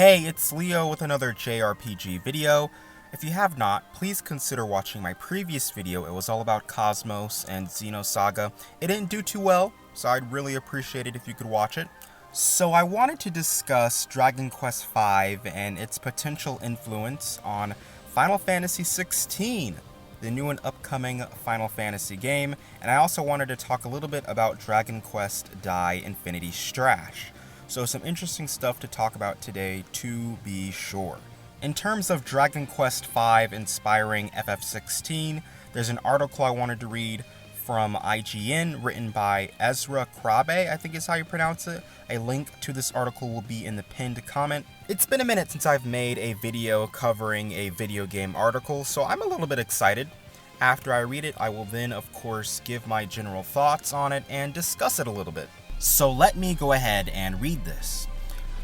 Hey, it's Leo with another JRPG video. If you have not, please consider watching my previous video. It was all about Cosmos and Xenosaga. It didn't do too well, so I'd really appreciate it if you could watch it. So I wanted to discuss Dragon Quest V and its potential influence on Final Fantasy XVI, the new and upcoming Final Fantasy game, and I also wanted to talk a little bit about Dragon Quest Dai Infinity Strash. So some interesting stuff to talk about today, to be sure. In terms of Dragon Quest V inspiring FF16, there's an article I wanted to read from IGN written by Ezra Krabe, I think is how you pronounce it. A link to this article will be in the pinned comment. It's been a minute since I've made a video covering a video game article, so I'm a little bit excited. After I read it, I will then, of course, give my general thoughts on it and discuss it a little bit. So let me go ahead and read this.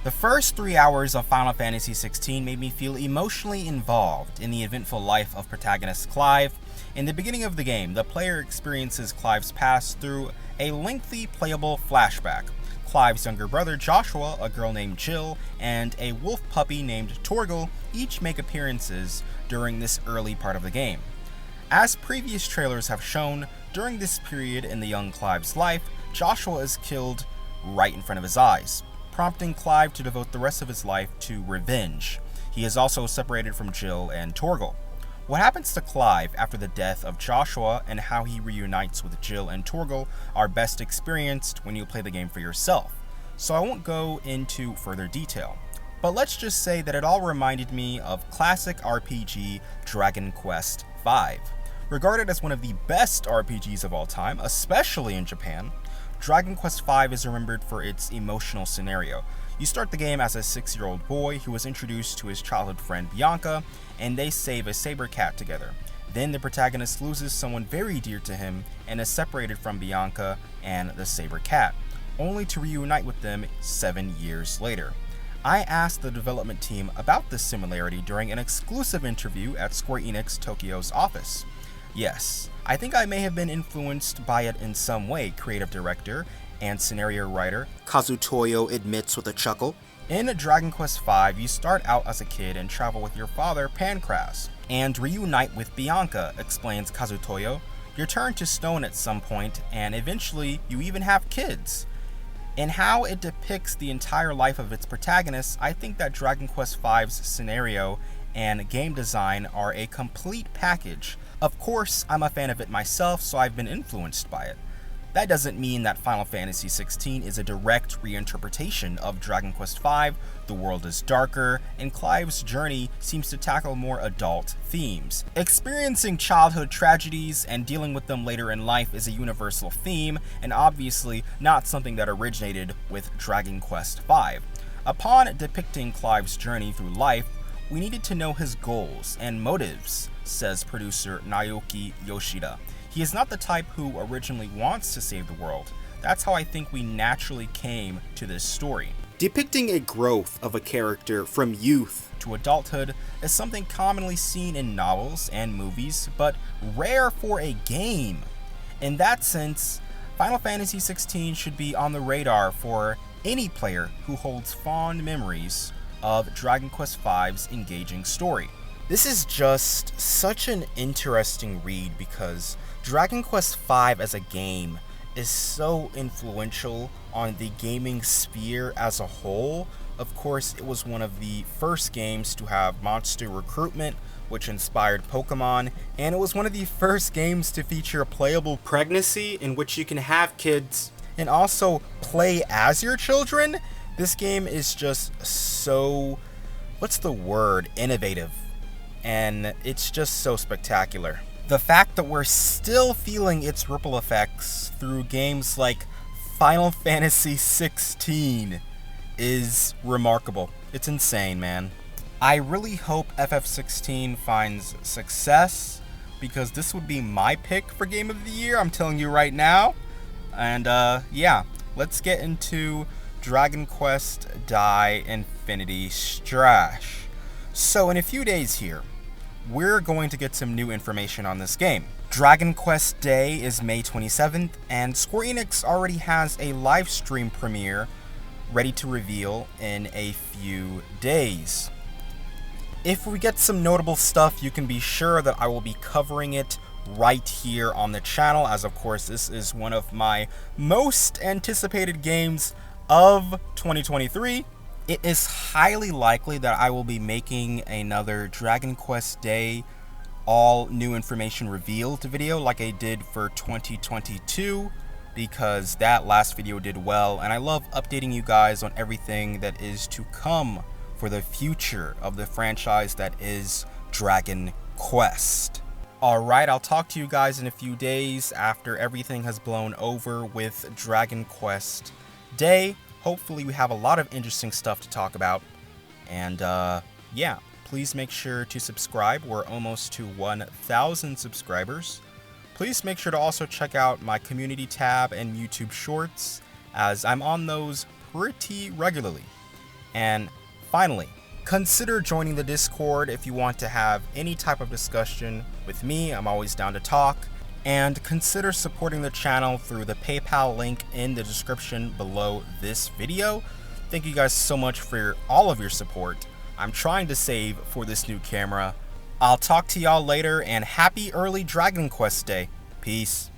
The first 3 hours of Final Fantasy XVI made me feel emotionally involved in the eventful life of protagonist Clive. In the beginning of the game, the player experiences Clive's past through a lengthy playable flashback. Clive's younger brother Joshua, a girl named Jill, and a wolf puppy named Torgal each make appearances during this early part of the game. As previous trailers have shown, during this period in the young Clive's life, Joshua is killed right in front of his eyes, prompting Clive to devote the rest of his life to revenge. He is also separated from Jill and Torgal. What happens to Clive after the death of Joshua and how he reunites with Jill and Torgal are best experienced when you play the game for yourself, so I won't go into further detail. But let's just say that it all reminded me of classic RPG Dragon Quest V. Regarded as one of the best RPGs of all time, especially in Japan, Dragon Quest V is remembered for its emotional scenario. You start the game as a 6-year-old boy who was introduced to his childhood friend Bianca, and they save a saber cat together. Then the protagonist loses someone very dear to him and is separated from Bianca and the saber cat, only to reunite with them 7 years later. I asked the development team about this similarity during an exclusive interview at Square Enix Tokyo's office. Yes, I think I may have been influenced by it in some way, creative director and scenario writer Kazutoyo admits with a chuckle. In Dragon Quest V, you start out as a kid and travel with your father, Pancras, and reunite with Bianca, explains Kazutoyo. You're turned to stone at some point, and eventually you even have kids. In how it depicts the entire life of its protagonists, I think that Dragon Quest V's scenario and game design are a complete package. Of course, I'm a fan of it myself, so I've been influenced by it. That doesn't mean that Final Fantasy XVI is a direct reinterpretation of Dragon Quest V. The world is darker, and Clive's journey seems to tackle more adult themes. Experiencing childhood tragedies and dealing with them later in life is a universal theme, and obviously not something that originated with Dragon Quest V. Upon depicting Clive's journey through life, we needed to know his goals and motives, says producer Naoki Yoshida. He is not the type who originally wants to save the world. That's how I think we naturally came to this story. Depicting a growth of a character from youth to adulthood is something commonly seen in novels and movies, but rare for a game. In that sense, Final Fantasy XVI should be on the radar for any player who holds fond memories of Dragon Quest V's engaging story. This is just such an interesting read because Dragon Quest V as a game is so influential on the gaming sphere as a whole. Of course, it was one of the first games to have monster recruitment, which inspired Pokemon, and it was one of the first games to feature playable pregnancy in which you can have kids and also play as your children. This game is just so, innovative. And it's just so spectacular. The fact that we're still feeling its ripple effects through games like Final Fantasy XVI is remarkable. It's insane, man. I really hope FF16 finds success, because this would be my pick for Game of the Year, I'm telling you right now. And yeah, let's get into Dragon Quest Dai Infinity Strash. So in a few days here, we're going to get some new information on this game. Dragon Quest Day is May 27th, and Square Enix already has a live stream premiere ready to reveal in a few days. If we get some notable stuff, you can be sure that I will be covering it right here on the channel, as of course this is one of my most anticipated games of 2023. It is highly likely that I will be making another Dragon Quest Day all new information revealed video like I did for 2022, because that last video did well, and I love updating you guys on everything that is to come for the future of the franchise that is Dragon Quest. Alright, I'll talk to you guys in a few days after everything has blown over with Dragon Quest Day. Hopefully we have a lot of interesting stuff to talk about. And yeah, please make sure to subscribe. We're almost to 1,000 subscribers. Please make sure to also check out my community tab and YouTube shorts, as I'm on those pretty regularly. And finally, consider joining the Discord if you want to have any type of discussion with me. I'm always down to talk. And consider supporting the channel through the PayPal link in the description below this video. Thank you guys so much for all of your support. I'm trying to save for this new camera. I'll talk to y'all later, and happy early Dragon Quest Day. Peace.